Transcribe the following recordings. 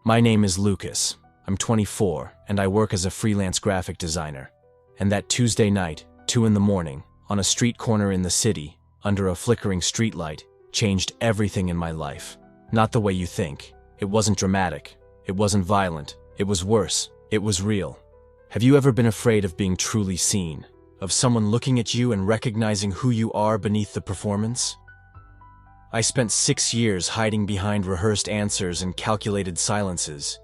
My name is Lucas. I'm 24, and I work as a freelance graphic designer. And that Tuesday night, 2 in the morning, on a street corner in the city, under a flickering streetlight, changed everything in my life. Not the way you think. It wasn't dramatic. It wasn't violent. It was worse. It was real. Have you ever been afraid of being truly seen? Of someone looking at you and recognizing who you are beneath the performance? I spent 6 years hiding behind rehearsed answers and calculated silences.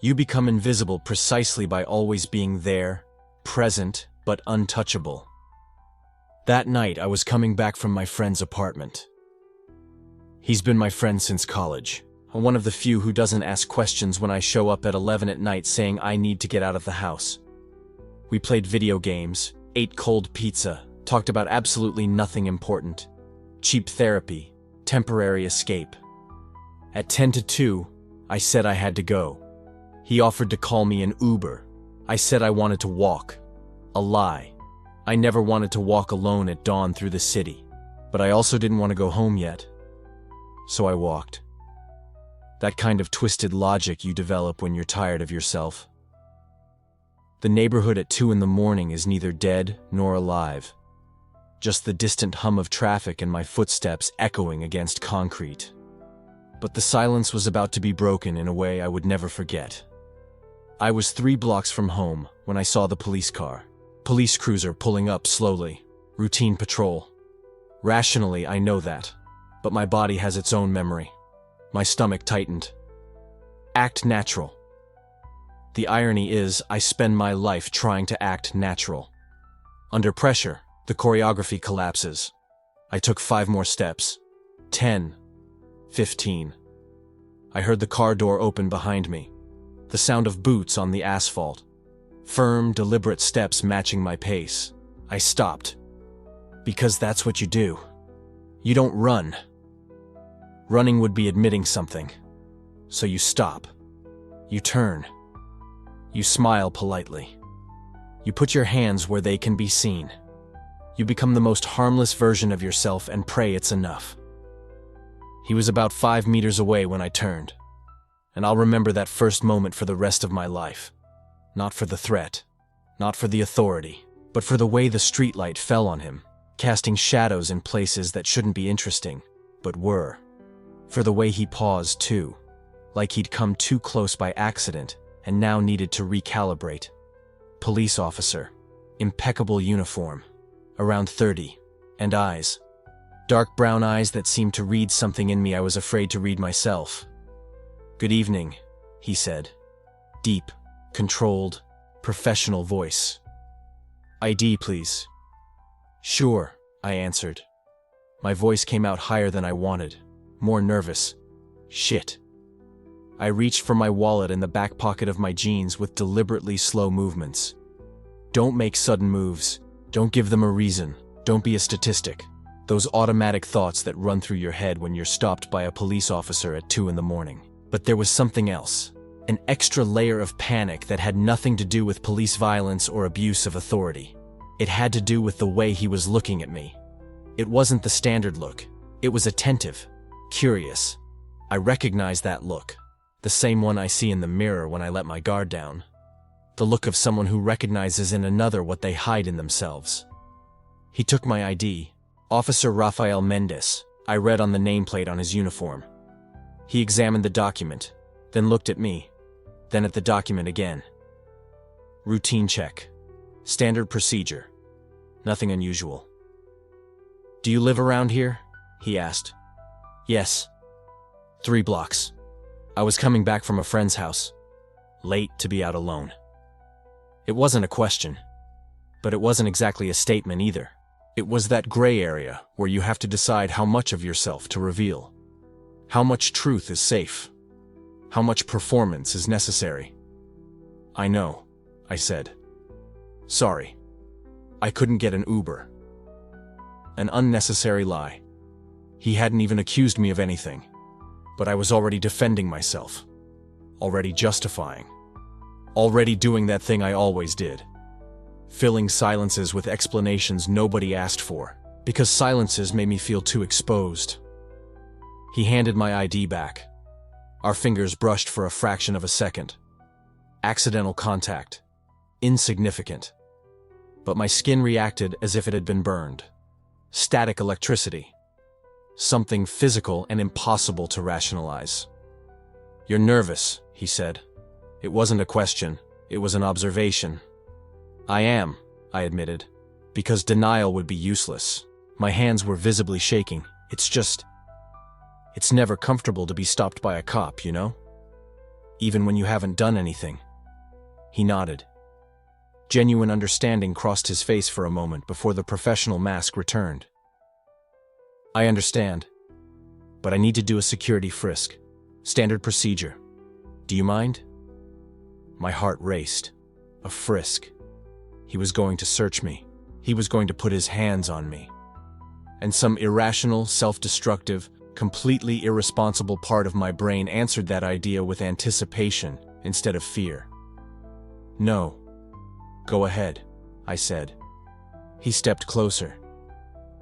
You become invisible precisely by always being there, present, but untouchable. That night, I was coming back from my friend's apartment. He's been my friend since college. I'm one of the few who doesn't ask questions when I show up at 11 at night saying I need to get out of the house. We played video games, ate cold pizza, talked about absolutely nothing important. Cheap therapy, temporary escape. At 10 to 2, I said I had to go. He offered to call me an Uber. I said I wanted to walk. A lie. I never wanted to walk alone at dawn through the city, but I also didn't want to go home yet. So I walked. That kind of twisted logic you develop when you're tired of yourself. The neighborhood at 2 in the morning is neither dead nor alive. Just the distant hum of traffic and my footsteps echoing against concrete. But the silence was about to be broken in a way I would never forget. I was 3 blocks from home when I saw the police car. Police cruiser pulling up slowly. Routine patrol. Rationally, I know that. But my body has its own memory. My stomach tightened. Act natural. The irony is, I spend my life trying to act natural. Under pressure, the choreography collapses. I took 5 more steps. 10. 15. I heard the car door open behind me. The sound of boots on the asphalt. Firm, deliberate steps matching my pace. I stopped. Because that's what you do. You don't run. Running would be admitting something. So you stop. You turn. You smile politely. You put your hands where they can be seen. You become the most harmless version of yourself and pray it's enough. He was about 5 meters away when I turned. And I'll remember that first moment for the rest of my life. Not for the threat, not for the authority, but for the way the streetlight fell on him, casting shadows in places that shouldn't be interesting, but were. For the way he paused, too, like he'd come too close by accident and now needed to recalibrate. Police officer, impeccable uniform, around 30, and eyes. Dark brown eyes that seemed to read something in me I was afraid to read myself. "Good evening," he said. Deep, controlled, professional voice. "ID, please." "Sure," I answered. My voice came out higher than I wanted, more nervous. Shit. I reached for my wallet in the back pocket of my jeans with deliberately slow movements. Don't make sudden moves. Don't give them a reason. Don't be a statistic. Those automatic thoughts that run through your head when you're stopped by a police officer at 2 in the morning. But there was something else. An extra layer of panic that had nothing to do with police violence or abuse of authority. It had to do with the way he was looking at me. It wasn't the standard look. It was attentive, curious. I recognized that look. The same one I see in the mirror when I let my guard down. The look of someone who recognizes in another what they hide in themselves. He took my ID. Officer Rafael Mendez, I read on the nameplate on his uniform. He examined the document, then looked at me, then at the document again. Routine check. Standard procedure. Nothing unusual. "Do you live around here?" he asked. "Yes." 3 blocks. I was coming back from a friend's house. Late to be out alone. It wasn't a question, but it wasn't exactly a statement either. It was that gray area where you have to decide how much of yourself to reveal. How much truth is safe. How much performance is necessary. "I know," I said. "Sorry. I couldn't get an Uber." An unnecessary lie. He hadn't even accused me of anything. But I was already defending myself. Already justifying. Already doing that thing I always did. Filling silences with explanations nobody asked for, because silences made me feel too exposed. He handed my ID back. Our fingers brushed for a fraction of a second. Accidental contact. Insignificant. But my skin reacted as if it had been burned. Static electricity. Something physical and impossible to rationalize. "You're nervous," he said. It wasn't a question, it was an observation. "I am," I admitted, because denial would be useless. My hands were visibly shaking. It's never comfortable to be stopped by a cop, you know? Even when you haven't done anything. He nodded. Genuine understanding crossed his face for a moment before the professional mask returned. "I understand, but I need to do a security frisk. Standard procedure. Do you mind?" My heart raced. A frisk. He was going to search me. He was going to put his hands on me. And some irrational, self-destructive, completely irresponsible part of my brain answered that idea with anticipation instead of fear. "No. Go ahead," I said. He stepped closer.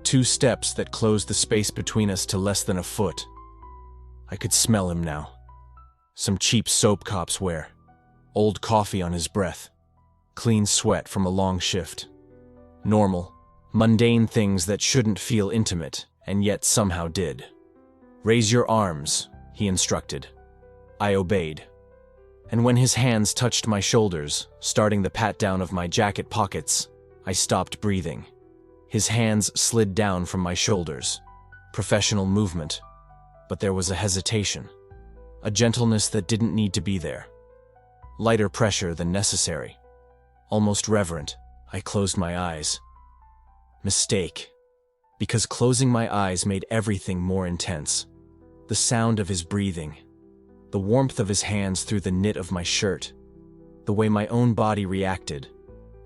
2 steps that closed the space between us to less than a foot. I could smell him now. Some cheap soap cops wear. Old coffee on his breath. Clean sweat from a long shift. Normal, mundane things that shouldn't feel intimate, and yet somehow did. "Raise your arms," he instructed. I obeyed. And when his hands touched my shoulders, starting the pat-down of my jacket pockets, I stopped breathing. His hands slid down from my shoulders. Professional movement. But there was a hesitation. A gentleness that didn't need to be there. Lighter pressure than necessary. Almost reverent, I closed my eyes. Mistake. Because closing my eyes made everything more intense. The sound of his breathing. The warmth of his hands through the knit of my shirt. The way my own body reacted.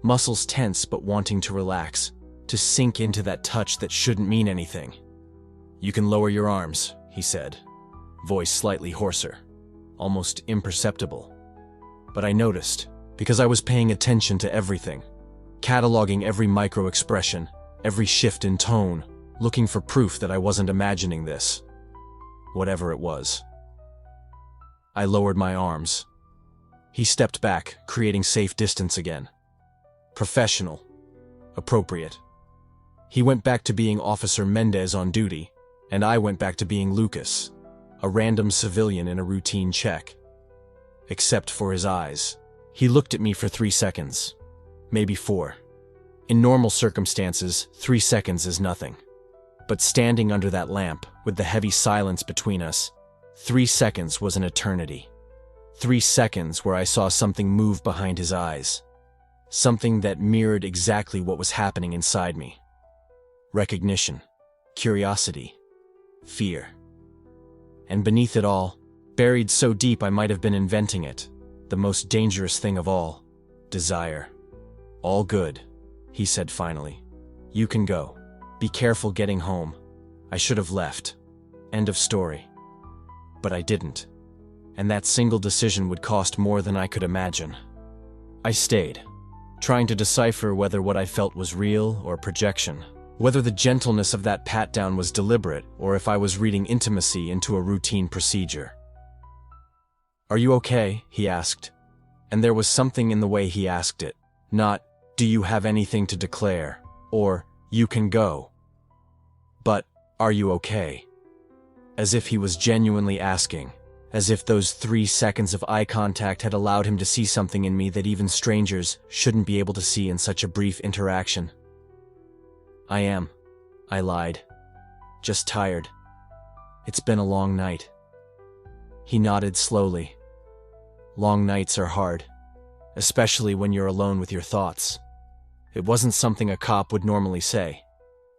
Muscles tense but wanting to relax. To sink into that touch that shouldn't mean anything. "You can lower your arms," he said. Voice slightly hoarser. Almost imperceptible. But I noticed, because I was paying attention to everything. Cataloging every micro-expression, every shift in tone, looking for proof that I wasn't imagining this. Whatever it was. I lowered my arms. He stepped back, creating safe distance again. Professional. Appropriate. He went back to being Officer Mendez on duty, and I went back to being Lucas, a random civilian in a routine check. Except for his eyes. He looked at me for 3 seconds. Maybe 4. In normal circumstances, 3 seconds is nothing. But standing under that lamp, with the heavy silence between us, 3 seconds was an eternity. 3 seconds where I saw something move behind his eyes. Something that mirrored exactly what was happening inside me. Recognition, curiosity, fear. And beneath it all, buried so deep I might have been inventing it, the most dangerous thing of all, desire. "All good," he said finally. "You can go. Be careful getting home. I should have left. End of story." But I didn't. And that single decision would cost more than I could imagine. I stayed, trying to decipher whether what I felt was real or projection. Whether the gentleness of that pat-down was deliberate, or if I was reading intimacy into a routine procedure. "Are you okay?" he asked. And there was something in the way he asked it. Not, "Do you have anything to declare?" or, "You can go." But, "Are you okay?" As if he was genuinely asking. As if those 3 seconds of eye contact had allowed him to see something in me that even strangers shouldn't be able to see in such a brief interaction. "I am," I lied. "Just tired. It's been a long night." He nodded slowly. Long nights are hard, especially when you're alone with your thoughts. It wasn't something a cop would normally say.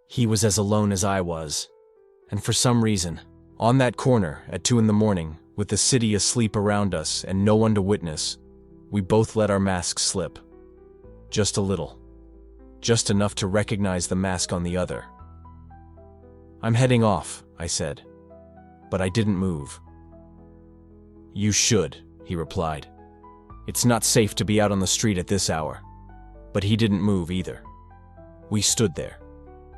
He was as alone as I was. And for some reason, on that corner at 2 in the morning, with the city asleep around us and no one to witness, we both let our masks slip. Just a little. Just enough to recognize the mask on the other. "I'm heading off," I said. But I didn't move. "You should," he replied. "It's not safe to be out on the street at this hour." But he didn't move either. We stood there.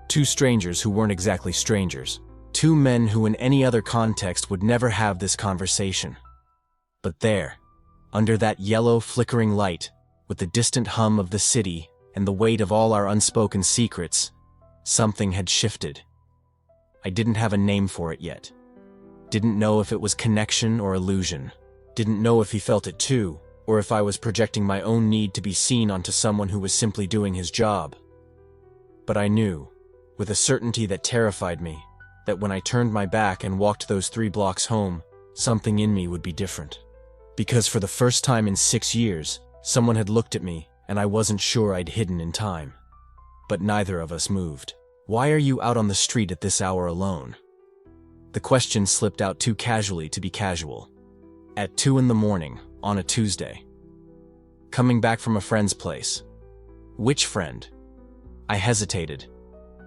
2 strangers who weren't exactly strangers. 2 men who in any other context would never have this conversation. But there, under that yellow flickering light, with the distant hum of the city and the weight of all our unspoken secrets, something had shifted. I didn't have a name for it yet. Didn't know if it was connection or illusion. Didn't know if he felt it too, or if I was projecting my own need to be seen onto someone who was simply doing his job. But I knew, with a certainty that terrified me, that when I turned my back and walked those 3 blocks home, something in me would be different. Because for the first time in 6 years, someone had looked at me, and I wasn't sure I'd hidden in time. But neither of us moved. "Why are you out on the street at this hour alone?" The question slipped out too casually to be casual. At 2 in the morning, on a Tuesday. Coming back from a friend's place. Which friend? I hesitated,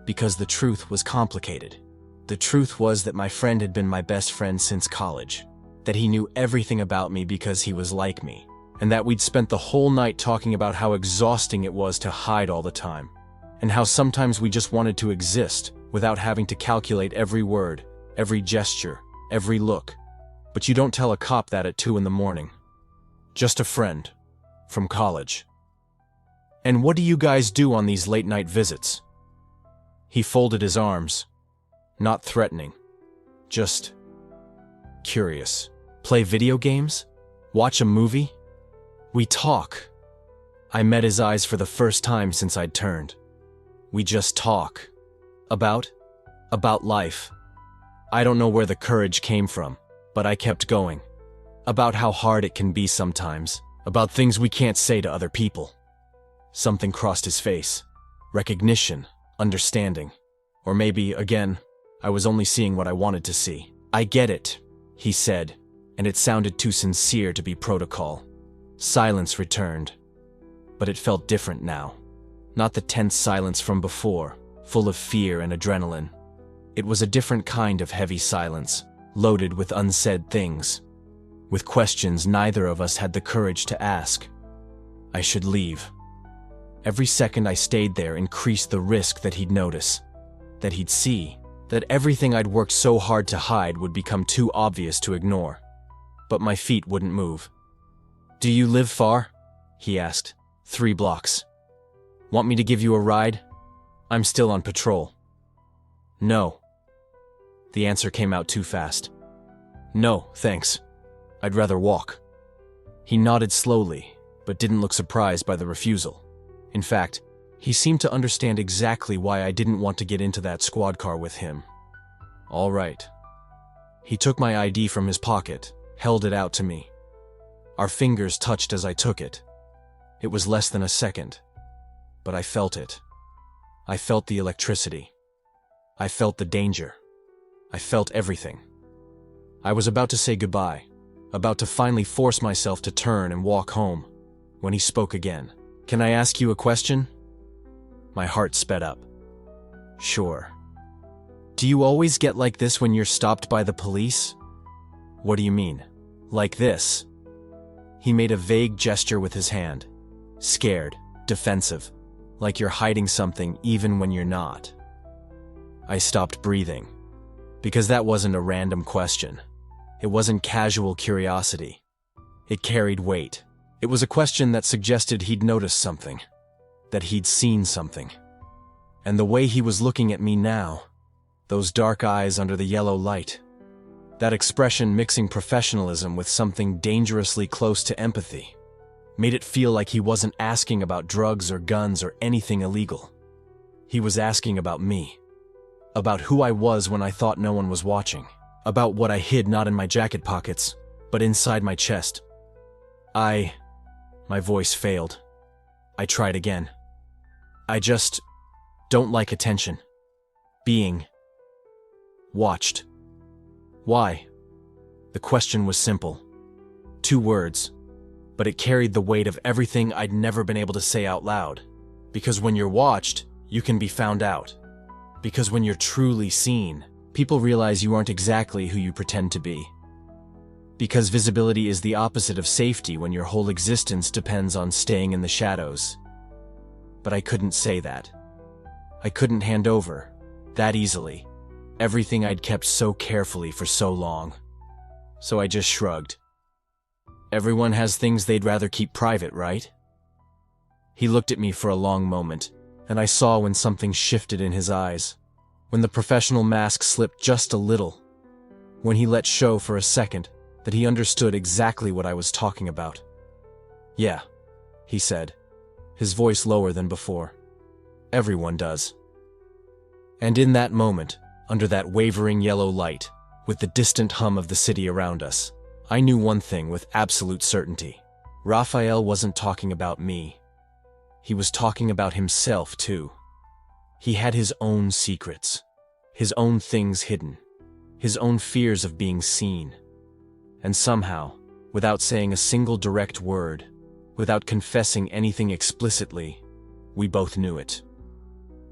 because the truth was complicated. The truth was that my friend had been my best friend since college, that he knew everything about me because he was like me, and that we'd spent the whole night talking about how exhausting it was to hide all the time, and how sometimes we just wanted to exist without having to calculate every word, every gesture, every look. But you don't tell a cop that at 2 in the morning. Just a friend. From college. "And what do you guys do on these late-night visits?" He folded his arms. Not threatening. Just curious. "Play video games? Watch a movie? We talk." I met his eyes for the first time since I'd turned. "We just talk. About life." I don't know where the courage came from, but I kept going. About how hard it can be sometimes. About things we can't say to other people. Something crossed his face. Recognition, understanding. Or maybe, again, I was only seeing what I wanted to see. "I get it," he said, and it sounded too sincere to be protocol. Silence returned. But it felt different now. Not the tense silence from before, full of fear and adrenaline. It was a different kind of heavy silence, loaded with unsaid things. With questions neither of us had the courage to ask. I should leave. Every second I stayed there increased the risk that he'd notice, that he'd see, that everything I'd worked so hard to hide would become too obvious to ignore. But my feet wouldn't move. "Do you live far?" he asked. 3 blocks. "Want me to give you a ride? I'm still on patrol." "No." The answer came out too fast. "No, thanks. I'd rather walk." He nodded slowly, but didn't look surprised by the refusal. In fact, he seemed to understand exactly why I didn't want to get into that squad car with him. "All right." He took my ID from his pocket, held it out to me. Our fingers touched as I took it. It was less than a second, but I felt it. I felt the electricity. I felt the danger. I felt everything. I was about to say goodbye, about to finally force myself to turn and walk home, when he spoke again. "Can I ask you a question?" My heart sped up. "Sure." "Do you always get like this when you're stopped by the police?" "What do you mean? Like this?" He made a vague gesture with his hand. Scared, defensive, like you're hiding something even when you're not. I stopped breathing, because that wasn't a random question. It wasn't casual curiosity. It carried weight. It was a question that suggested he'd noticed something, that he'd seen something. And the way he was looking at me now, those dark eyes under the yellow light, that expression mixing professionalism with something dangerously close to empathy, made it feel like he wasn't asking about drugs or guns or anything illegal. He was asking about me, about who I was when I thought no one was watching, about what I hid not in my jacket pockets, but inside my chest. My voice failed. I tried again. "I just don't like attention. Being watched." "Why?" The question was simple. 2 words, but it carried the weight of everything I'd never been able to say out loud. Because when you're watched, you can be found out. Because when you're truly seen, people realize you aren't exactly who you pretend to be. Because visibility is the opposite of safety when your whole existence depends on staying in the shadows. But I couldn't say that. I couldn't hand over, that easily, everything I'd kept so carefully for so long. So I just shrugged. Everyone has things they'd rather keep private, right? He looked at me for a long moment, and I saw when something shifted in his eyes, when the professional mask slipped just a little, when he let show for a second that he understood exactly what I was talking about. "Yeah," he said, his voice lower than before. "Everyone does." And in that moment, under that wavering yellow light, with the distant hum of the city around us, I knew one thing with absolute certainty. Raphael wasn't talking about me. He was talking about himself, too. He had his own secrets, his own things hidden, his own fears of being seen. And somehow, without saying a single direct word, without confessing anything explicitly, we both knew it.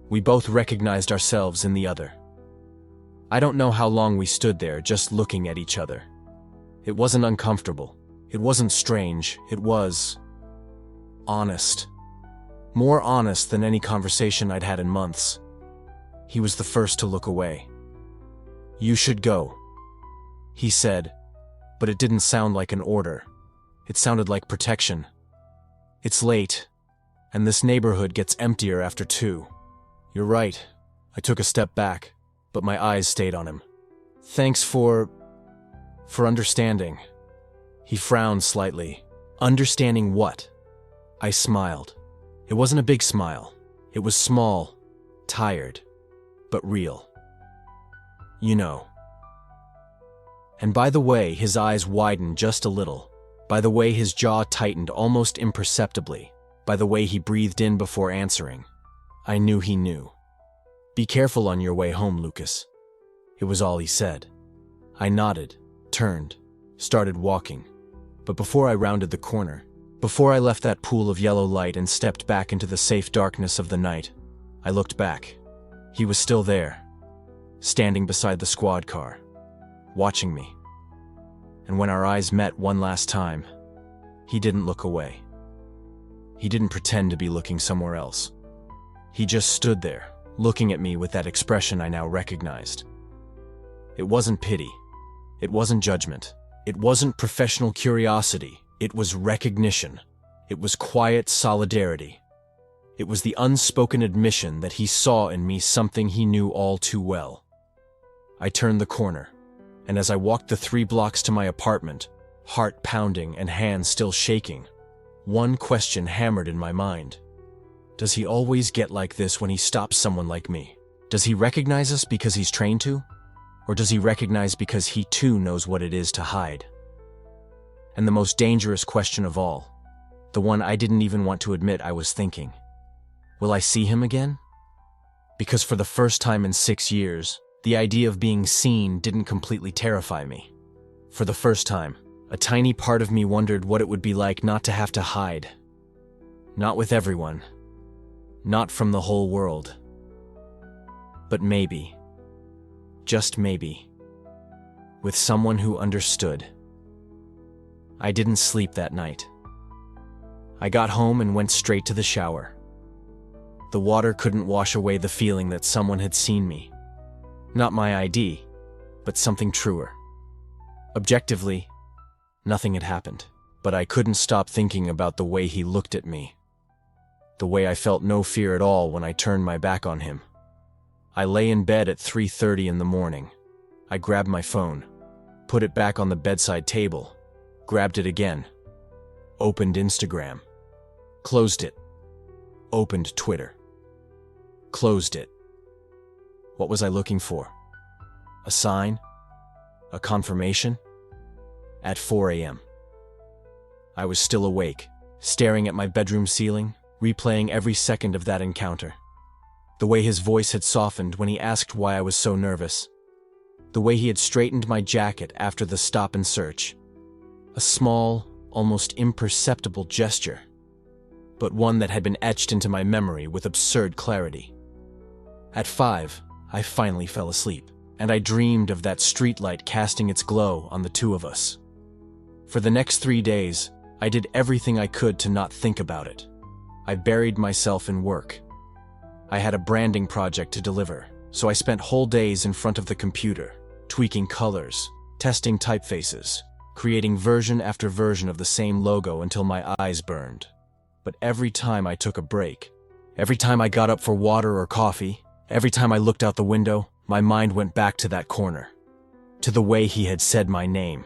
We both recognized ourselves in the other. I don't know how long we stood there just looking at each other. It wasn't uncomfortable. It wasn't strange. It was honest. More honest than any conversation I'd had in months. He was the first to look away. "You should go," he said, but it didn't sound like an order. It sounded like protection. "It's late, and this neighborhood gets emptier after 2. "You're right." I took a step back, but my eyes stayed on him. "Thanks for understanding." He frowned slightly. "Understanding what?" I smiled. It wasn't a big smile. It was small, tired, but real. "You know." And by the way his eyes widened just a little, by the way his jaw tightened almost imperceptibly, by the way he breathed in before answering, I knew he knew. "Be careful on your way home, Lucas." It was all he said. I nodded, turned, started walking. But before I rounded the corner, before I left that pool of yellow light and stepped back into the safe darkness of the night, I looked back. He was still there, standing beside the squad car, watching me. And when our eyes met one last time, he didn't look away. He didn't pretend to be looking somewhere else. He just stood there, looking at me with that expression I now recognized. It wasn't pity. It wasn't judgment. It wasn't professional curiosity. It was recognition. It was quiet solidarity. It was the unspoken admission that he saw in me something he knew all too well. I turned the corner, and as I walked the 3 blocks to my apartment, heart pounding and hands still shaking, one question hammered in my mind. Does he always get like this when he stops someone like me? Does he recognize us because he's trained to? Or does he recognize because he too knows what it is to hide? And the most dangerous question of all, the one I didn't even want to admit I was thinking, will I see him again? Because for the first time in 6 years, the idea of being seen didn't completely terrify me. For the first time, a tiny part of me wondered what it would be like not to have to hide. Not with everyone. Not from the whole world. But maybe, just maybe, with someone who understood. I didn't sleep that night. I got home and went straight to the shower. The water couldn't wash away the feeling that someone had seen me. Not my ID, but something truer. Objectively, nothing had happened, but I couldn't stop thinking about the way he looked at me. The way I felt no fear at all when I turned my back on him. I lay in bed at 3:30 in the morning. I grabbed my phone, put it back on the bedside table, grabbed it again, opened Instagram, closed it, opened Twitter, closed it. What was I looking for? A sign? A confirmation? At 4 a.m. I was still awake, staring at my bedroom ceiling, replaying every second of that encounter. The way his voice had softened when he asked why I was so nervous. The way he had straightened my jacket after the stop and search. A small, almost imperceptible gesture, but one that had been etched into my memory with absurd clarity. At 5, I finally fell asleep, and I dreamed of that streetlight casting its glow on the 2 of us. For the next 3 days, I did everything I could to not think about it. I buried myself in work. I had a branding project to deliver, so I spent whole days in front of the computer, tweaking colors, testing typefaces, creating version after version of the same logo until my eyes burned. But every time I took a break, every time I got up for water or coffee, every time I looked out the window, my mind went back to that corner. To the way he had said my name.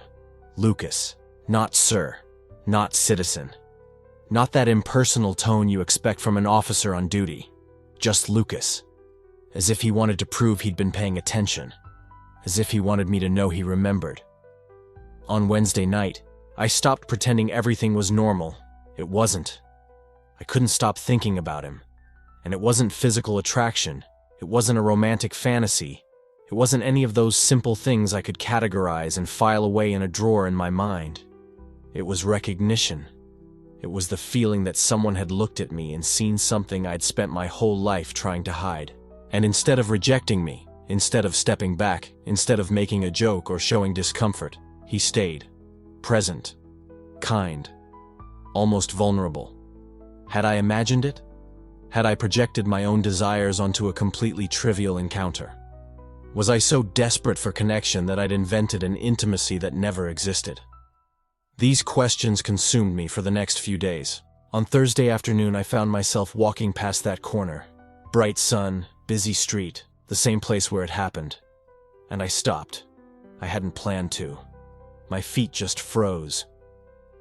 Lucas. Not sir. Not citizen. Not that impersonal tone you expect from an officer on duty. Just Lucas. As if he wanted to prove he'd been paying attention. As if he wanted me to know he remembered. On Wednesday night, I stopped pretending everything was normal. It wasn't. I couldn't stop thinking about him. And it wasn't physical attraction. It wasn't a romantic fantasy. It wasn't any of those simple things I could categorize and file away in a drawer in my mind. It was recognition. It was the feeling that someone had looked at me and seen something I'd spent my whole life trying to hide. And instead of rejecting me, instead of stepping back, instead of making a joke or showing discomfort, he stayed. Present. Kind. Almost vulnerable. Had I imagined it? Had I projected my own desires onto a completely trivial encounter? Was I so desperate for connection that I'd invented an intimacy that never existed? These questions consumed me for the next few days. On Thursday afternoon, I found myself walking past that corner. Bright sun, busy street, the same place where it happened. And I stopped. I hadn't planned to. My feet just froze.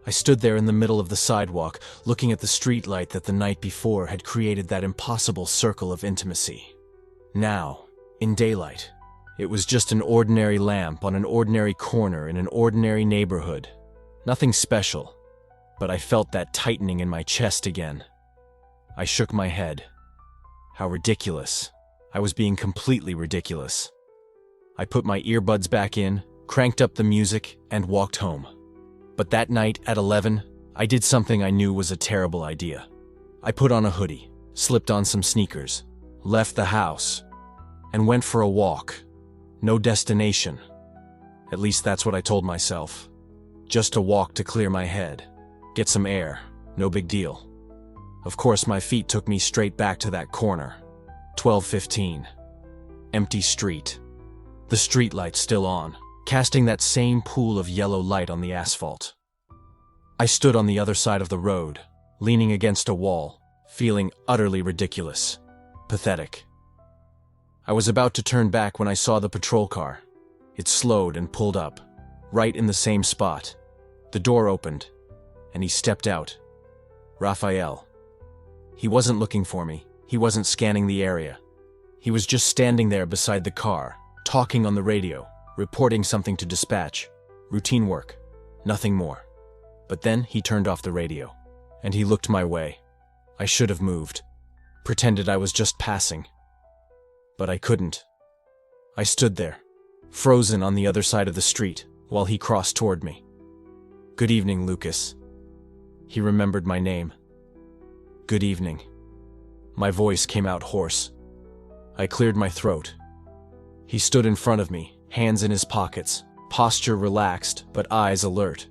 I stood there in the middle of the sidewalk, looking at the streetlight that the night before had created that impossible circle of intimacy. Now, in daylight, it was just an ordinary lamp on an ordinary corner in an ordinary neighborhood. Nothing special, but I felt that tightening in my chest again. I shook my head. How ridiculous. I was being completely ridiculous. I put my earbuds back in, cranked up the music, and walked home. But that night at 11, I did something I knew was a terrible idea. I put on a hoodie, slipped on some sneakers, left the house, and went for a walk. No destination. At least that's what I told myself. Just a walk to clear my head. Get some air. No big deal. Of course, my feet took me straight back to that corner. 12:15. Empty street. The streetlight still on, casting that same pool of yellow light on the asphalt. I stood on the other side of the road, leaning against a wall, feeling utterly ridiculous. Pathetic. I was about to turn back when I saw the patrol car. It slowed and pulled up, right in the same spot. The door opened, and he stepped out. Raphael. He wasn't looking for me. He wasn't scanning the area. He was just standing there beside the car, talking on the radio, reporting something to dispatch. Routine work. Nothing more. But then he turned off the radio, and he looked my way. I should have moved. Pretended I was just passing. But I couldn't. I stood there, frozen on the other side of the street, while he crossed toward me. Good evening, Lucas. He remembered my name. Good evening. My voice came out hoarse. I cleared my throat. He stood in front of me, hands in his pockets, posture relaxed but eyes alert,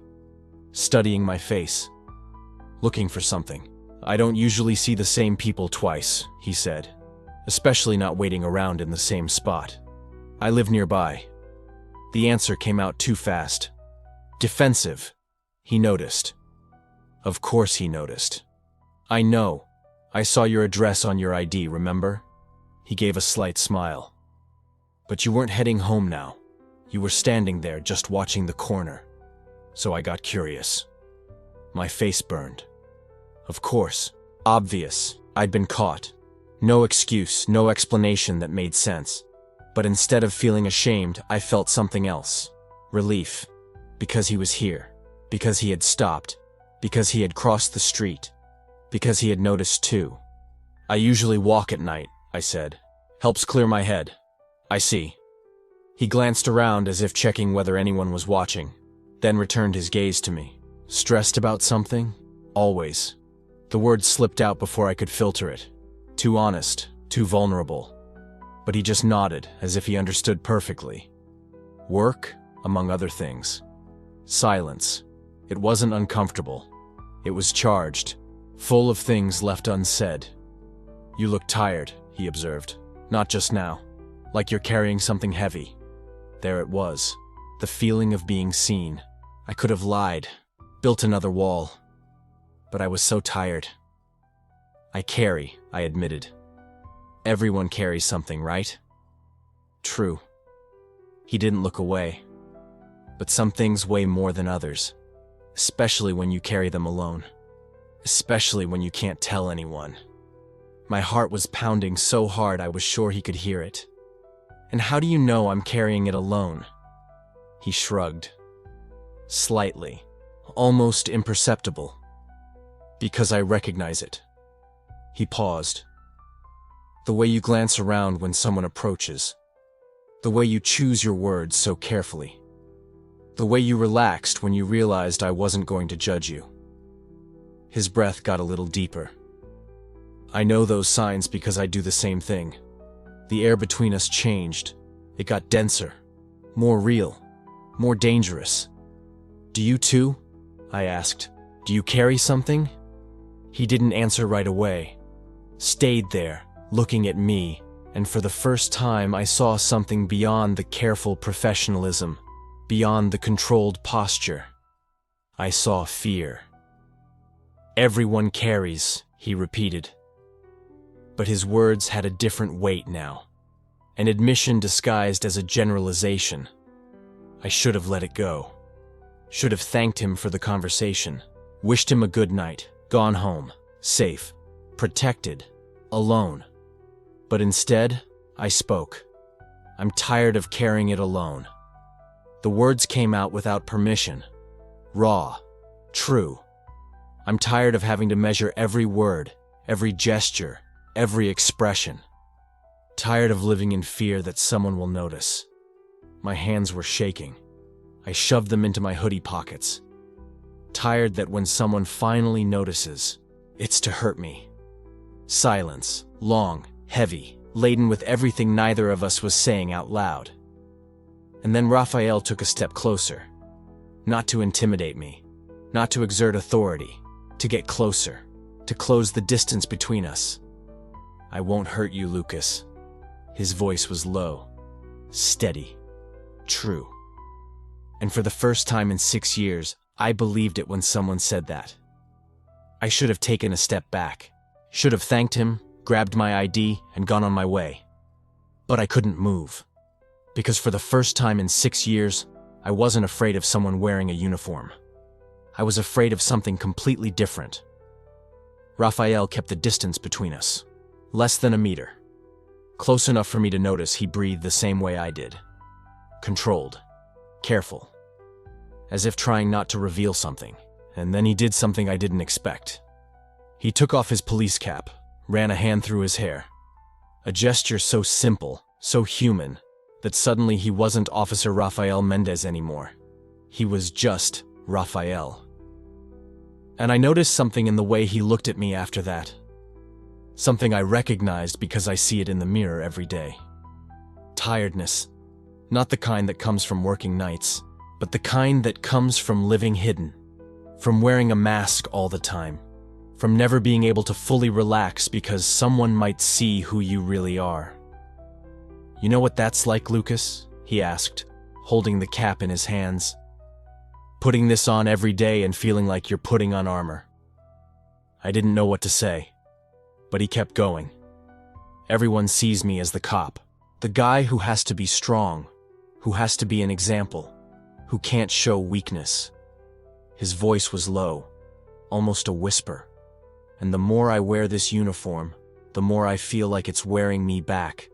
studying my face, looking for something. I don't usually see the same people twice, he said, especially not waiting around in the same spot. I live nearby. The answer came out too fast. Defensive. He noticed. Of course he noticed. I know. I saw your address on your ID, remember? He gave a slight smile. But you weren't heading home now. You were standing there just watching the corner. So I got curious. My face burned. Of course. Obvious. I'd been caught. No excuse, no explanation that made sense. But instead of feeling ashamed, I felt something else. Relief. Because he was here. Because he had stopped. Because he had crossed the street. Because he had noticed too. I usually walk at night, I said. Helps clear my head. I see. He glanced around as if checking whether anyone was watching, then returned his gaze to me. Stressed about something? Always. The word slipped out before I could filter it. Too honest, too vulnerable. But he just nodded, as if he understood perfectly. Work, among other things. Silence. It wasn't uncomfortable. It was charged, full of things left unsaid. You look tired, he observed. Not just now. Like you're carrying something heavy. There it was. The feeling of being seen. I could have lied, built another wall, but I was so tired. I carry, I admitted. Everyone carries something, right? True. He didn't look away. But some things weigh more than others, especially when you carry them alone. Especially when you can't tell anyone. My heart was pounding so hard I was sure he could hear it. And how do you know I'm carrying it alone? He shrugged. Slightly, almost imperceptible. Because I recognize it. He paused. The way you glance around when someone approaches. The way you choose your words so carefully. The way you relaxed when you realized I wasn't going to judge you. His breath got a little deeper. I know those signs because I do the same thing. The air between us changed. It got denser, more real, more dangerous. Do you too? I asked. Do you carry something? He didn't answer right away. Stayed there, looking at me, and for the first time I saw something beyond the careful professionalism, beyond the controlled posture. I saw fear. Everyone carries, he repeated. But his words had a different weight now, an admission disguised as a generalization. I should have let it go. Should have thanked him for the conversation, wished him a good night, gone home, safe, protected, alone. But instead, I spoke. I'm tired of carrying it alone. The words came out without permission. Raw. True. I'm tired of having to measure every word, every gesture, every expression. Tired of living in fear that someone will notice. My hands were shaking. I shoved them into my hoodie pockets. Tired that when someone finally notices, it's to hurt me. Silence, long, heavy, laden with everything neither of us was saying out loud. And then Raphael took a step closer. Not to intimidate me, not to exert authority, to get closer, to close the distance between us. I won't hurt you, Lucas. His voice was low, steady, true. And for the first time in 6 years, I believed it when someone said that. I should have taken a step back, should have thanked him, grabbed my ID, and gone on my way. But I couldn't move. Because for the first time in 6 years, I wasn't afraid of someone wearing a uniform. I was afraid of something completely different. Raphael kept the distance between us. Less than a meter. Close enough for me to notice he breathed the same way I did. Controlled. Careful. As if trying not to reveal something. And then he did something I didn't expect. He took off his police cap, ran a hand through his hair. A gesture so simple, so human, that suddenly he wasn't Officer Rafael Mendez anymore. He was just Raphael. And I noticed something in the way he looked at me after that. Something I recognized because I see it in the mirror every day. Tiredness. Not the kind that comes from working nights, but the kind that comes from living hidden. From wearing a mask all the time. From never being able to fully relax because someone might see who you really are. You know what that's like, Lucas? He asked, holding the cap in his hands. Putting this on every day and feeling like you're putting on armor. I didn't know what to say, but he kept going. Everyone sees me as the cop, the guy who has to be strong, who has to be an example, who can't show weakness. His voice was low, almost a whisper. And the more I wear this uniform, the more I feel like it's wearing me back,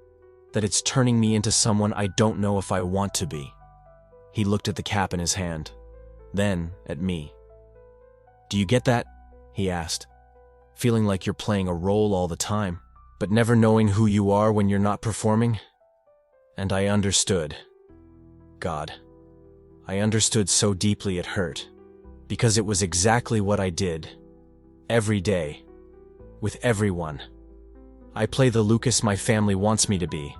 that it's turning me into someone I don't know if I want to be. He looked at the cap in his hand, then at me. Do you get that? He asked, feeling like you're playing a role all the time, but never knowing who you are when you're not performing? And I understood. God, I understood so deeply it hurt, because it was exactly what I did. Every day. With everyone. I play the Lucas my family wants me to be.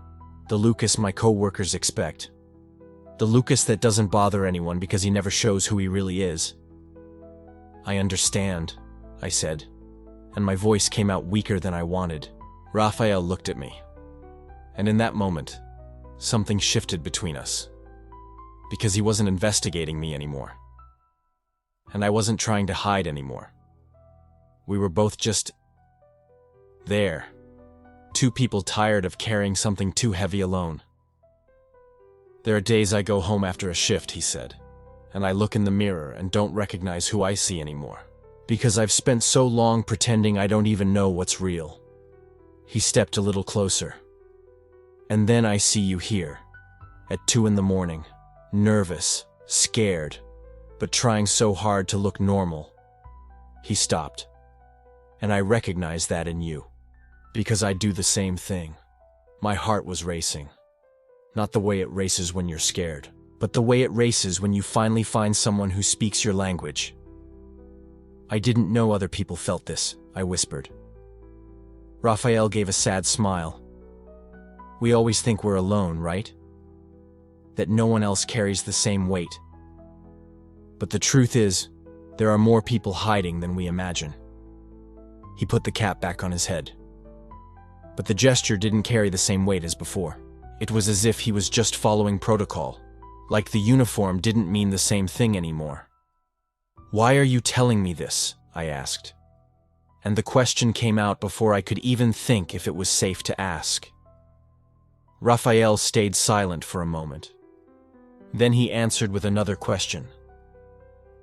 The Lucas my co-workers expect. The Lucas that doesn't bother anyone because he never shows who he really is. I understand, I said, and my voice came out weaker than I wanted. Raphael looked at me. And in that moment, something shifted between us. Because he wasn't investigating me anymore. and I wasn't trying to hide anymore. We were both just there. Two people tired of carrying something too heavy alone. "There are days I go home after a shift," he said, "and I look in the mirror and don't recognize who I see anymore, because I've spent so long pretending I don't even know what's real." He stepped a little closer. "And then I see you here, at 2 in the morning, nervous, scared, but trying so hard to look normal." He stopped. "And I recognize that in you, because I do the same thing." My heart was racing. Not the way it races when you're scared, but the way it races when you finally find someone who speaks your language. "I didn't know other people felt this," I whispered. Raphael gave a sad smile. "We always think we're alone, right? That no one else carries the same weight. But the truth is, there are more people hiding than we imagine." He put the cap back on his head. But the gesture didn't carry the same weight as before. It was as if he was just following protocol, like the uniform didn't mean the same thing anymore. "Why are you telling me this?" I asked. And the question came out before I could even think if it was safe to ask. Raphael stayed silent for a moment. Then he answered with another question.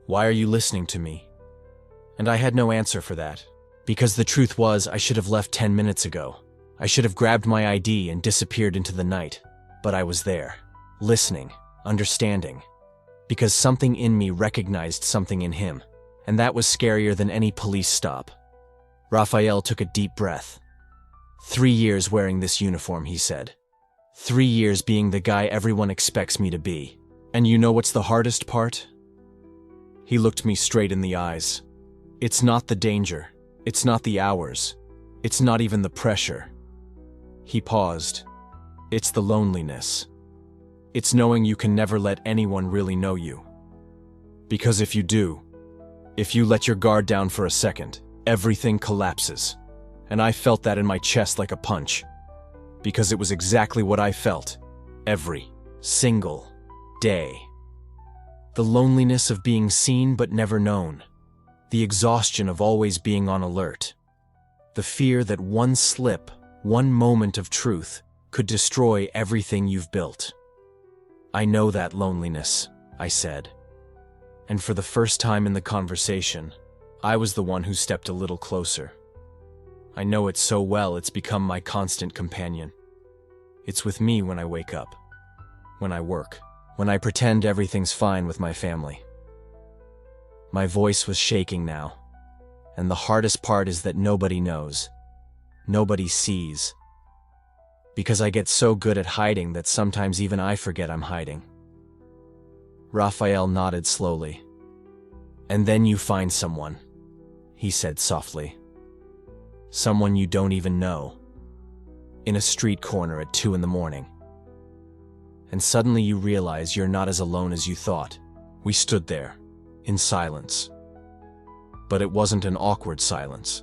"Why are you listening to me?" And I had no answer for that, because the truth was I should have left 10 minutes ago. I should have grabbed my ID and disappeared into the night, but I was there, listening, understanding, because something in me recognized something in him, and that was scarier than any police stop. Raphael took a deep breath. 3 years wearing this uniform, he said. 3 years being the guy everyone expects me to be. And you know what's the hardest part? He looked me straight in the eyes. It's not the danger. It's not the hours. It's not even the pressure. He paused. It's the loneliness. It's knowing you can never let anyone really know you. Because if you do, if you let your guard down for a second, everything collapses. And I felt that in my chest like a punch. Because it was exactly what I felt. Every single day. The loneliness of being seen but never known. The exhaustion of always being on alert. The fear that one slip, one moment of truth, could destroy everything you've built. "I know that loneliness," I said. And for the first time in the conversation, I was the one who stepped a little closer. I know it so well it's become my constant companion. It's with me when I wake up, when I work, when I pretend everything's fine with my family. My voice was shaking now, and the hardest part is that nobody knows. Nobody sees. Because I get so good at hiding that sometimes even I forget I'm hiding. Raphael nodded slowly. "And then you find someone," he said softly. "Someone you don't even know. In a street corner at 2 in the morning. And suddenly you realize you're not as alone as you thought." We stood there, in silence. But it wasn't an awkward silence.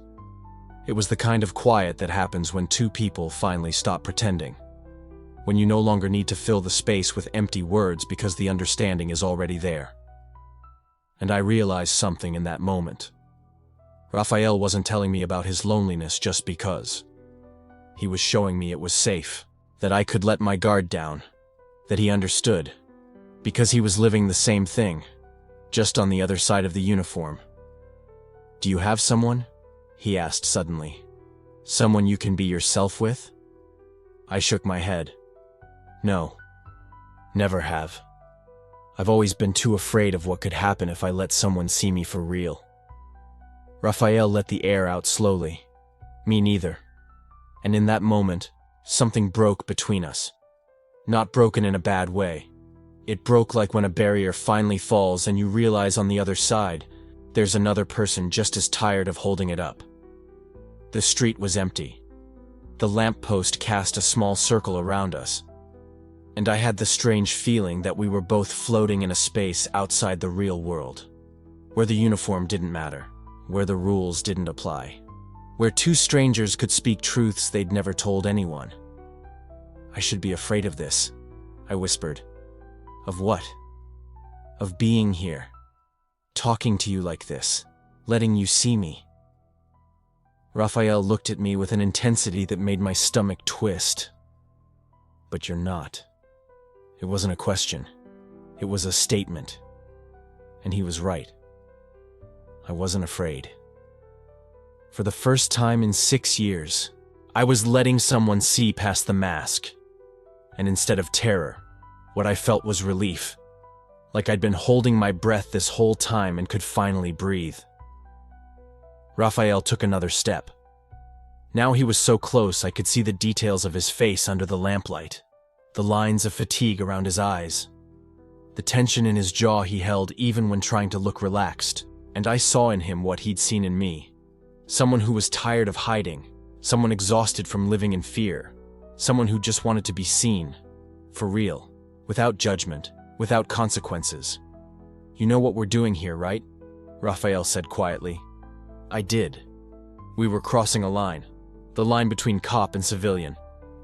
It was the kind of quiet that happens when two people finally stop pretending. When you no longer need to fill the space with empty words because the understanding is already there. And I realized something in that moment. Raphael wasn't telling me about his loneliness just because. He was showing me it was safe, that I could let my guard down, that he understood, because he was living the same thing, just on the other side of the uniform. "Do you have someone?" he asked suddenly. "Someone you can be yourself with?" I shook my head. "No. Never have. I've always been too afraid of what could happen if I let someone see me for real." Raphael let the air out slowly. Me neither. And in that moment, something broke between us. Not broken in a bad way. It broke like when a barrier finally falls and you realize on the other side, there's another person just as tired of holding it up. The street was empty. The lamppost cast a small circle around us. And I had the strange feeling that we were both floating in a space outside the real world, where the uniform didn't matter, where the rules didn't apply, where two strangers could speak truths they'd never told anyone. "I should be afraid of this," I whispered. "Of what?" "Of being here. talking to you like this, letting you see me. Raphael looked at me with an intensity that made my stomach twist. But you're not. It wasn't a question. It was a statement. And he was right. I wasn't afraid. For the first time in 6 years, I was letting someone see past the mask. And instead of terror, what I felt was relief. Like I'd been holding my breath this whole time and could finally breathe. Raphael took another step. Now he was so close I could see the details of his face under the lamplight, the lines of fatigue around his eyes, the tension in his jaw he held even when trying to look relaxed, and I saw in him what he'd seen in me. Someone who was tired of hiding, someone exhausted from living in fear, someone who just wanted to be seen, for real, without judgment, without consequences. You know what we're doing here, right? Raphael said quietly. I did. We were crossing a line. The line between cop and civilian.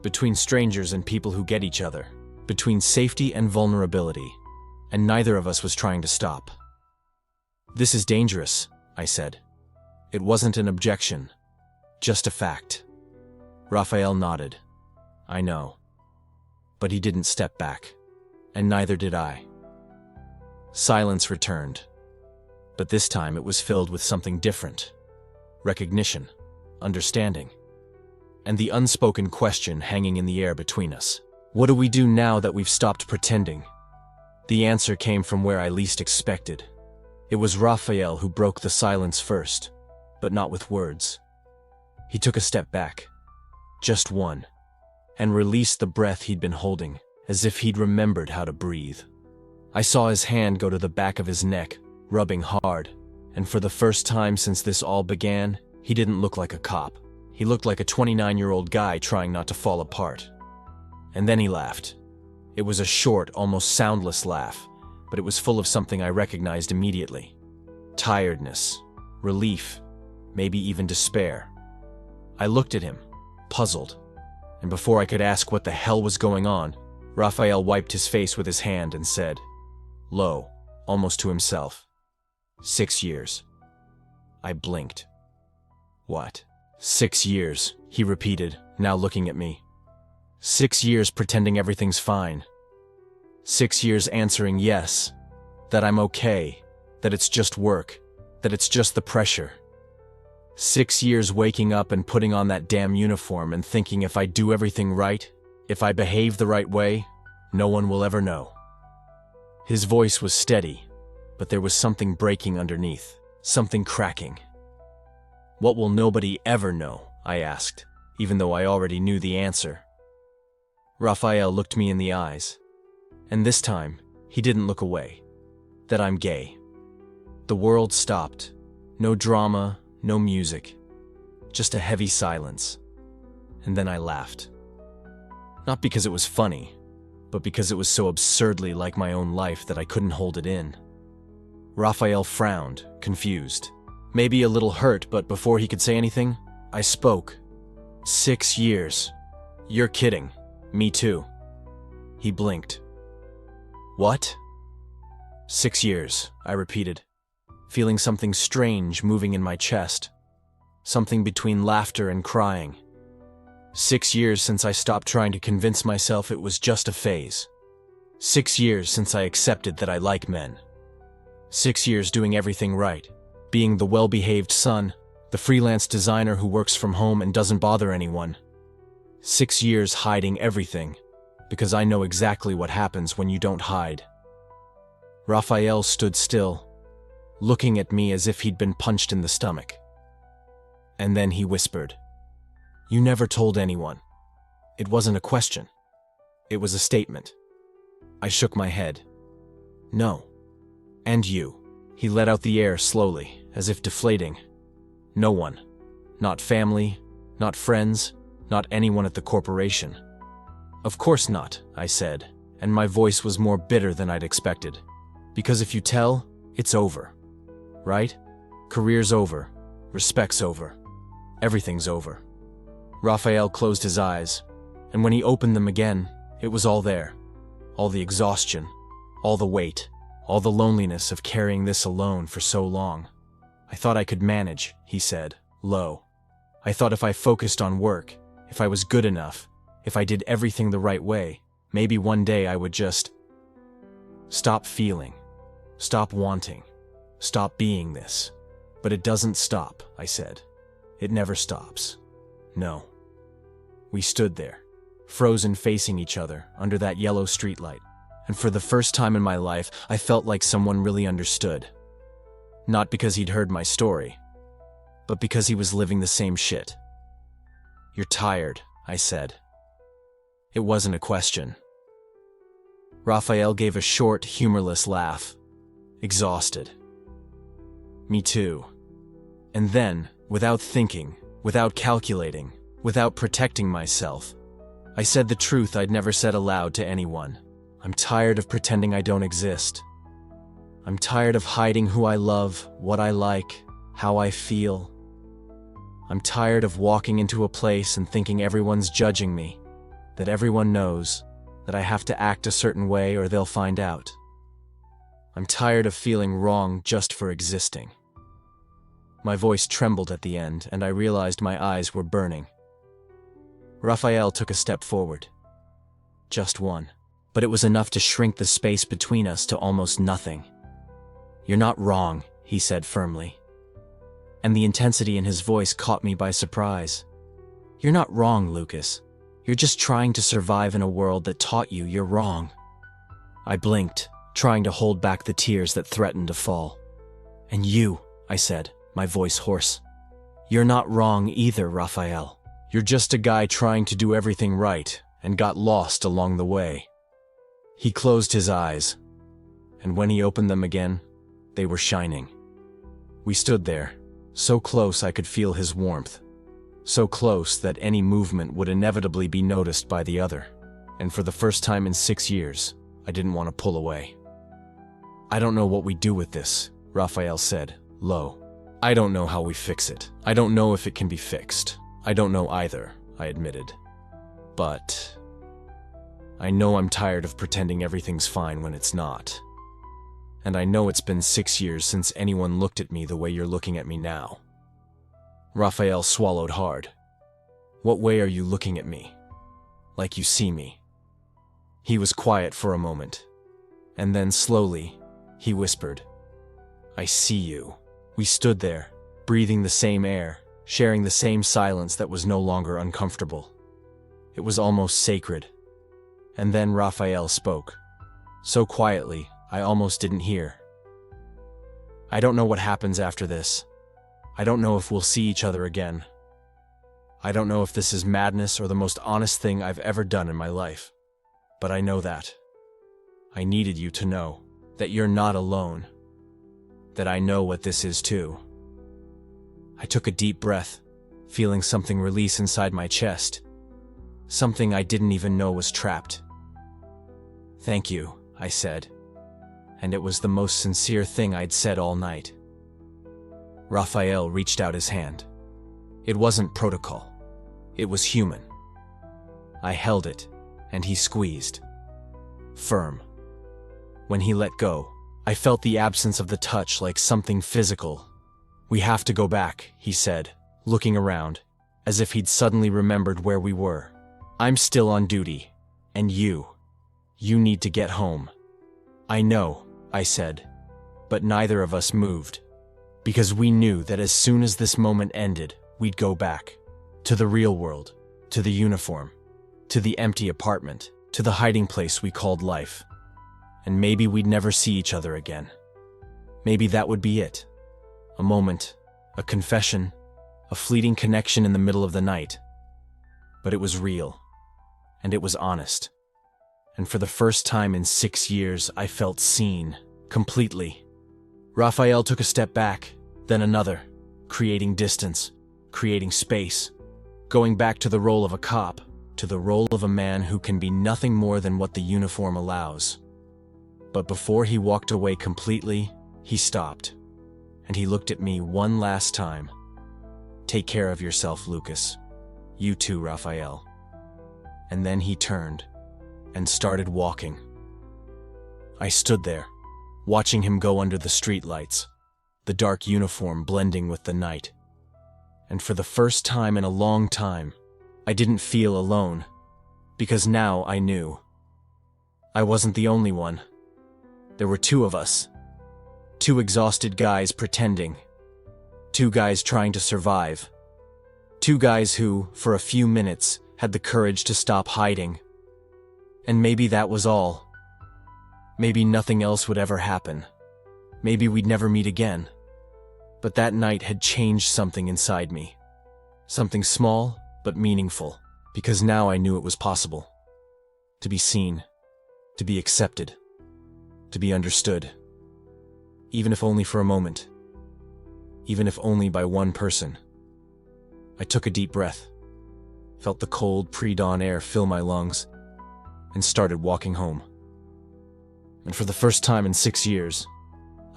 Between strangers and people who get each other. Between safety and vulnerability. And neither of us was trying to stop. This is dangerous, I said. It wasn't an objection. Just a fact. Raphael nodded. I know. But he didn't step back. And neither did I. Silence returned. But this time it was filled with something different. Recognition, understanding, and the unspoken question hanging in the air between us. What do we do now that we've stopped pretending? The answer came from where I least expected. It was Raphael who broke the silence first, but not with words. He took a step back, just one, and released the breath he'd been holding, as if he'd remembered how to breathe. I saw his hand go to the back of his neck, rubbing hard, and for the first time since this all began, he didn't look like a cop. He looked like a 29-year-old guy trying not to fall apart. And then he laughed. It was a short, almost soundless laugh, but it was full of something I recognized immediately. Tiredness, relief, maybe even despair. I looked at him, puzzled, and before I could ask what the hell was going on, Raphael wiped his face with his hand and said, low, almost to himself, 6 years. I blinked. What? 6 years, he repeated, now looking at me. 6 years pretending everything's fine. 6 years answering yes, that I'm okay, that it's just work, that it's just the pressure. 6 years waking up and putting on that damn uniform and thinking if I do everything right, if I behave the right way, no one will ever know. His voice was steady, but there was something breaking underneath, something cracking. What will nobody ever know? I asked, even though I already knew the answer. Raphael looked me in the eyes, and this time, he didn't look away. That I'm gay. The world stopped. No drama, no music. Just a heavy silence. And then I laughed. Not because it was funny, but because it was so absurdly like my own life that I couldn't hold it in. Raphael frowned, confused. Maybe a little hurt, but before he could say anything, I spoke. 6 years. You're kidding. Me too. He blinked. What? 6 years, I repeated, feeling something strange moving in my chest. Something between laughter and crying. 6 years since I stopped trying to convince myself it was just a phase. 6 years since I accepted that I like men. 6 years doing everything right. Being the well-behaved son, the freelance designer who works from home and doesn't bother anyone. 6 years hiding everything, because I know exactly what happens when you don't hide. Raphael stood still, looking at me as if he'd been punched in the stomach. And then he whispered, "You never told anyone." It wasn't a question. It was a statement. I shook my head. No. And you. He let out the air slowly, as if deflating. No one. Not family, not friends, not anyone at the corporation. Of course not, I said, and my voice was more bitter than I'd expected. Because if you tell, it's over. Right? Career's over. Respect's over. Everything's over. Raphael closed his eyes, and when he opened them again, it was all there. All the exhaustion, all the weight, all the loneliness of carrying this alone for so long. I thought I could manage, he said, low. I thought if I focused on work, if I was good enough, if I did everything the right way, maybe one day I would just stop feeling, stop wanting, stop being this. But it doesn't stop, I said. It never stops. No. We stood there, frozen facing each other under that yellow streetlight, and for the first time in my life, I felt like someone really understood. Not because he'd heard my story, but because he was living the same shit. You're tired, I said. It wasn't a question. Raphael gave a short, humorless laugh. Exhausted. Me too. And then, without thinking, without calculating, without protecting myself, I said the truth I'd never said aloud to anyone. I'm tired of pretending I don't exist. I'm tired of hiding who I love, what I like, how I feel. I'm tired of walking into a place and thinking everyone's judging me, that everyone knows, that I have to act a certain way or they'll find out. I'm tired of feeling wrong just for existing. My voice trembled at the end, and I realized my eyes were burning. Raphael took a step forward. Just one. But it was enough to shrink the space between us to almost nothing. You're not wrong, he said firmly. And the intensity in his voice caught me by surprise. You're not wrong, Lucas. You're just trying to survive in a world that taught you you're wrong. I blinked, trying to hold back the tears that threatened to fall. And you, I said, my voice hoarse. You're not wrong either, Raphael. You're just a guy trying to do everything right and got lost along the way. He closed his eyes, and when he opened them again, they were shining. We stood there, so close I could feel his warmth, so close that any movement would inevitably be noticed by the other, and for the first time in 6 years, I didn't want to pull away. I don't know what we do with this, Raphael said, low. I don't know how we fix it. I don't know if it can be fixed. I don't know either, I admitted. But I know I'm tired of pretending everything's fine when it's not. And I know it's been 6 years since anyone looked at me the way you're looking at me now. Raphael swallowed hard. What way are you looking at me? Like you see me. He was quiet for a moment, and then slowly, he whispered, I see you. We stood there, breathing the same air, sharing the same silence that was no longer uncomfortable. It was almost sacred. And then Raphael spoke. So quietly, I almost didn't hear. I don't know what happens after this. I don't know if we'll see each other again. I don't know if this is madness or the most honest thing I've ever done in my life. But I know that. I needed you to know that you're not alone. That I know what this is too. I took a deep breath, feeling something release inside my chest. Something I didn't even know was trapped. Thank you, I said. And it was the most sincere thing I'd said all night. Raphael reached out his hand. It wasn't protocol. It was human. I held it, and he squeezed. Firm. When he let go, I felt the absence of the touch like something physical. We have to go back, he said, looking around, as if he'd suddenly remembered where we were. I'm still on duty, and you need to get home. I know, I said, but neither of us moved, because we knew that as soon as this moment ended, we'd go back, to the real world, to the uniform, to the empty apartment, to the hiding place we called life. And maybe we'd never see each other again. Maybe that would be it. A moment, a confession, a fleeting connection in the middle of the night. But it was real. And it was honest. And for the first time in 6 years, I felt seen, completely. Raphael took a step back, then another, creating distance, creating space, going back to the role of a cop, to the role of a man who can be nothing more than what the uniform allows. But before he walked away completely, he stopped, and he looked at me one last time. Take care of yourself, Lucas. You too, Raphael. And then he turned and started walking. I stood there, watching him go under the streetlights, the dark uniform blending with the night. And for the first time in a long time, I didn't feel alone, because now I knew. I wasn't the only one. There were two of us. Two exhausted guys pretending. Two guys trying to survive. Two guys who, for a few minutes, had the courage to stop hiding. And maybe that was all. Maybe nothing else would ever happen. Maybe we'd never meet again. But that night had changed something inside me. Something small, but meaningful, because now I knew it was possible. To be seen, to be accepted, to be understood. Even if only for a moment. Even if only by one person. I took a deep breath, felt the cold pre-dawn air fill my lungs, and started walking home. And for the first time in 6 years,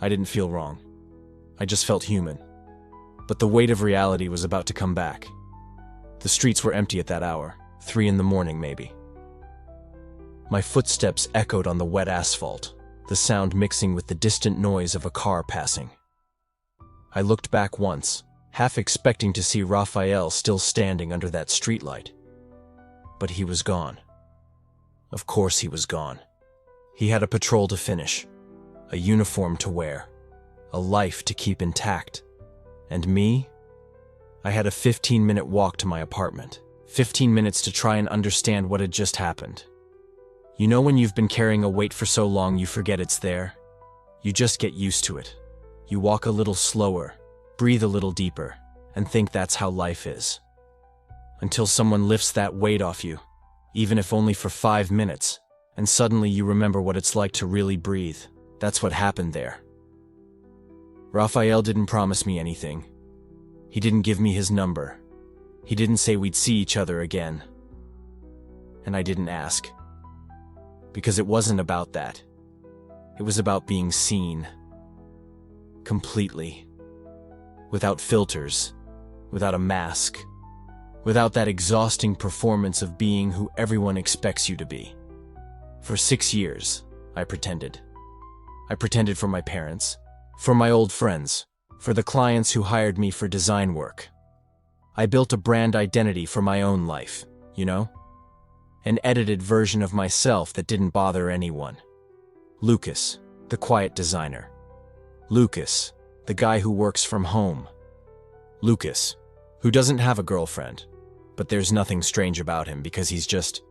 I didn't feel wrong. I just felt human. But the weight of reality was about to come back. The streets were empty at that hour, 3 in the morning maybe. My footsteps echoed on the wet asphalt, the sound mixing with the distant noise of a car passing. I looked back once, half expecting to see Raphael still standing under that streetlight. But he was gone. Of course he was gone. He had a patrol to finish, a uniform to wear, a life to keep intact. And me? I had a 15-minute walk to my apartment, 15 minutes to try and understand what had just happened. You know when you've been carrying a weight for so long you forget it's there? You just get used to it. You walk a little slower, breathe a little deeper, and think that's how life is. Until someone lifts that weight off you, even if only for 5 minutes, and suddenly you remember what it's like to really breathe. That's what happened there. Raphael didn't promise me anything. He didn't give me his number. He didn't say we'd see each other again. And I didn't ask. Because it wasn't about that. It was about being seen. Completely. Without filters. Without a mask. Without that exhausting performance of being who everyone expects you to be. For 6 years, I pretended. I pretended for my parents, for my old friends, for the clients who hired me for design work. I built a brand identity for my own life, you know? An edited version of myself that didn't bother anyone. Lucas, the quiet designer. Lucas, the guy who works from home. Lucas, who doesn't have a girlfriend, but there's nothing strange about him because he's just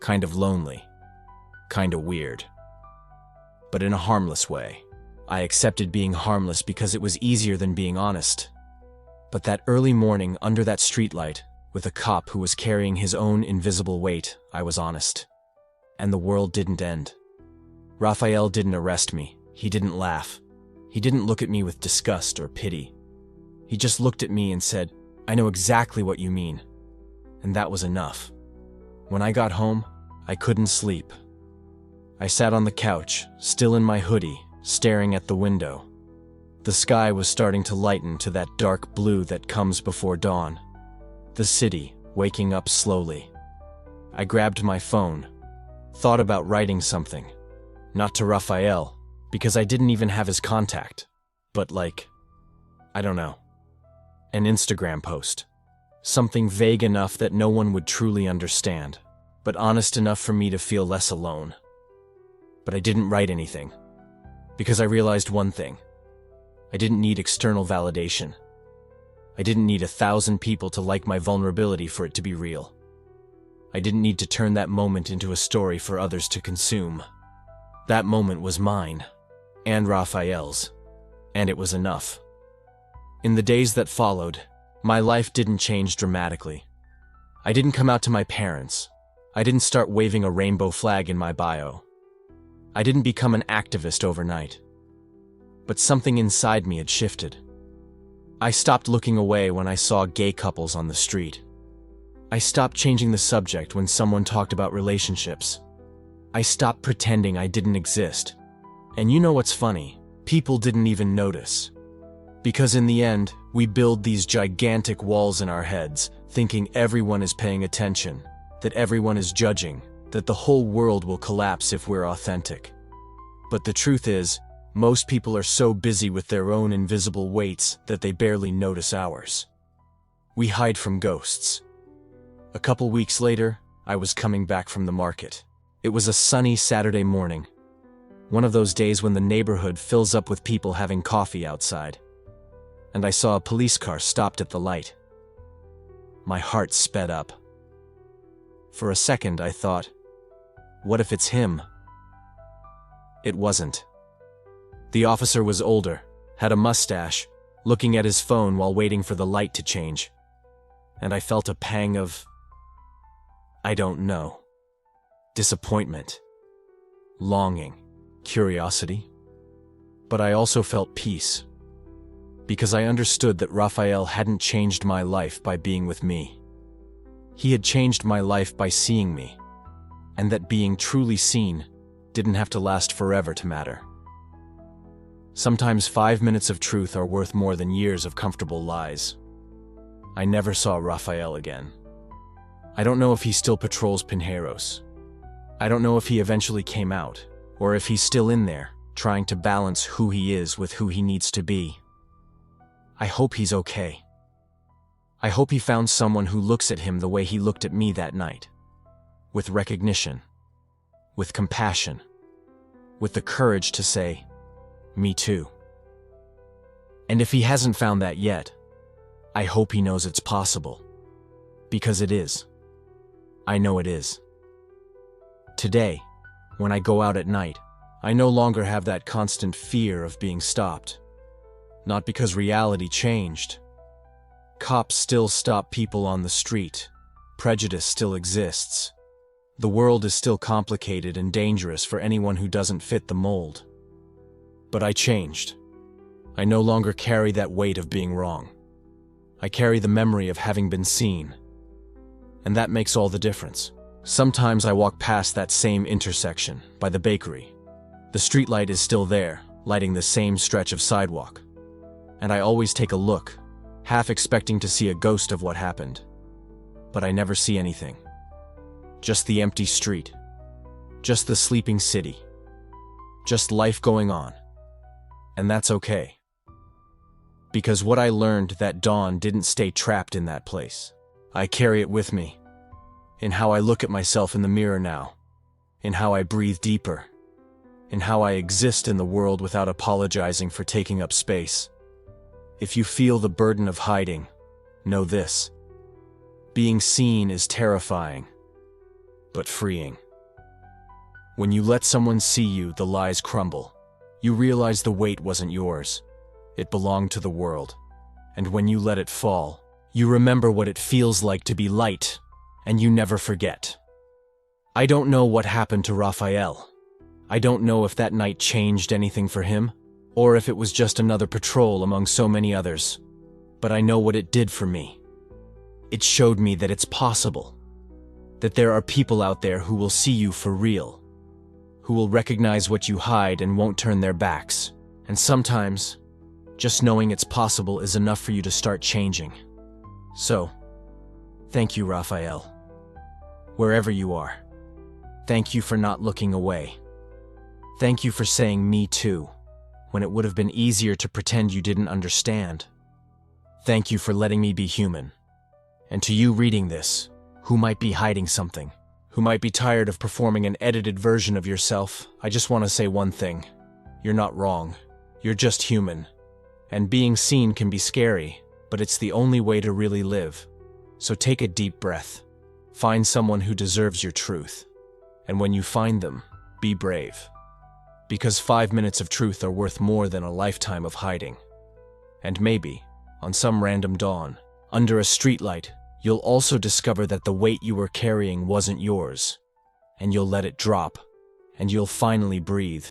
kind of lonely, kind of weird. But in a harmless way. I accepted being harmless because it was easier than being honest. But that early morning under that streetlight, with a cop who was carrying his own invisible weight, I was honest. And the world didn't end. Raphael didn't arrest me. He didn't laugh. He didn't look at me with disgust or pity. He just looked at me and said, "I know exactly what you mean." And that was enough. When I got home, I couldn't sleep. I sat on the couch, still in my hoodie, staring at the window. The sky was starting to lighten to that dark blue that comes before dawn. The city, waking up slowly. I grabbed my phone, thought about writing something. Not to Raphael, because I didn't even have his contact. But I don't know. An Instagram post. Something vague enough that no one would truly understand, but honest enough for me to feel less alone. But I didn't write anything. Because I realized one thing. I didn't need external validation. I didn't need 1,000 people to like my vulnerability for it to be real. I didn't need to turn that moment into a story for others to consume. That moment was mine, and Raphael's, and it was enough. In the days that followed, my life didn't change dramatically. I didn't come out to my parents. I didn't start waving a rainbow flag in my bio. I didn't become an activist overnight. But something inside me had shifted. I stopped looking away when I saw gay couples on the street. I stopped changing the subject when someone talked about relationships. I stopped pretending I didn't exist. And you know what's funny? People didn't even notice. Because in the end, we build these gigantic walls in our heads, thinking everyone is paying attention, that everyone is judging, that the whole world will collapse if we're authentic. But the truth is, most people are so busy with their own invisible weights that they barely notice ours. We hide from ghosts. A couple weeks later, I was coming back from the market. It was a sunny Saturday morning, one of those days when the neighborhood fills up with people having coffee outside. And I saw a police car stopped at the light. My heart sped up. For a second, I thought, what if it's him? It wasn't. The officer was older, had a mustache, looking at his phone while waiting for the light to change. And I felt a pang of, I don't know, disappointment, longing, curiosity. But I also felt peace, because I understood that Raphael hadn't changed my life by being with me. He had changed my life by seeing me, and that being truly seen didn't have to last forever to matter. Sometimes 5 minutes of truth are worth more than years of comfortable lies. I never saw Raphael again. I don't know if he still patrols Pinheiros. I don't know if he eventually came out, or if he's still in there, trying to balance who he is with who he needs to be. I hope he's okay. I hope he found someone who looks at him the way he looked at me that night. With recognition, with compassion, with the courage to say, me too. And if he hasn't found that yet, I hope he knows it's possible. Because it is. I know it is. Today, when I go out at night, I no longer have that constant fear of being stopped. Not because reality changed. Cops still stop people on the street. Prejudice still exists. The world is still complicated and dangerous for anyone who doesn't fit the mold. But I changed. I no longer carry that weight of being wrong. I carry the memory of having been seen. And that makes all the difference. Sometimes I walk past that same intersection, by the bakery. The streetlight is still there, lighting the same stretch of sidewalk. And I always take a look, half expecting to see a ghost of what happened. But I never see anything. Just the empty street. Just the sleeping city. Just life going on. And that's okay. Because what I learned that dawn didn't stay trapped in that place. I carry it with me. In how I look at myself in the mirror now. In how I breathe deeper. In how I exist in the world without apologizing for taking up space. If you feel the burden of hiding, know this. Being seen is terrifying, but freeing. When you let someone see you, the lies crumble. You realize the weight wasn't yours. It belonged to the world. And when you let it fall, you remember what it feels like to be light, and you never forget. I don't know what happened to Raphael. I don't know if that night changed anything for him, or if it was just another patrol among so many others. But I know what it did for me. It showed me that it's possible. That there are people out there who will see you for real. Who will recognize what you hide and won't turn their backs. And sometimes, just knowing it's possible is enough for you to start changing. So, thank you, Raphael. Wherever you are. Thank you for not looking away. Thank you for saying me too, when it would have been easier to pretend you didn't understand. Thank you for letting me be human. And to you reading this, who might be hiding something, who might be tired of performing an edited version of yourself, I just want to say one thing. You're not wrong. You're just human. And being seen can be scary, but it's the only way to really live. So take a deep breath. Find someone who deserves your truth. And when you find them, be brave. Because 5 minutes of truth are worth more than a lifetime of hiding. And maybe, on some random dawn, under a streetlight, you'll also discover that the weight you were carrying wasn't yours. And you'll let it drop. And you'll finally breathe.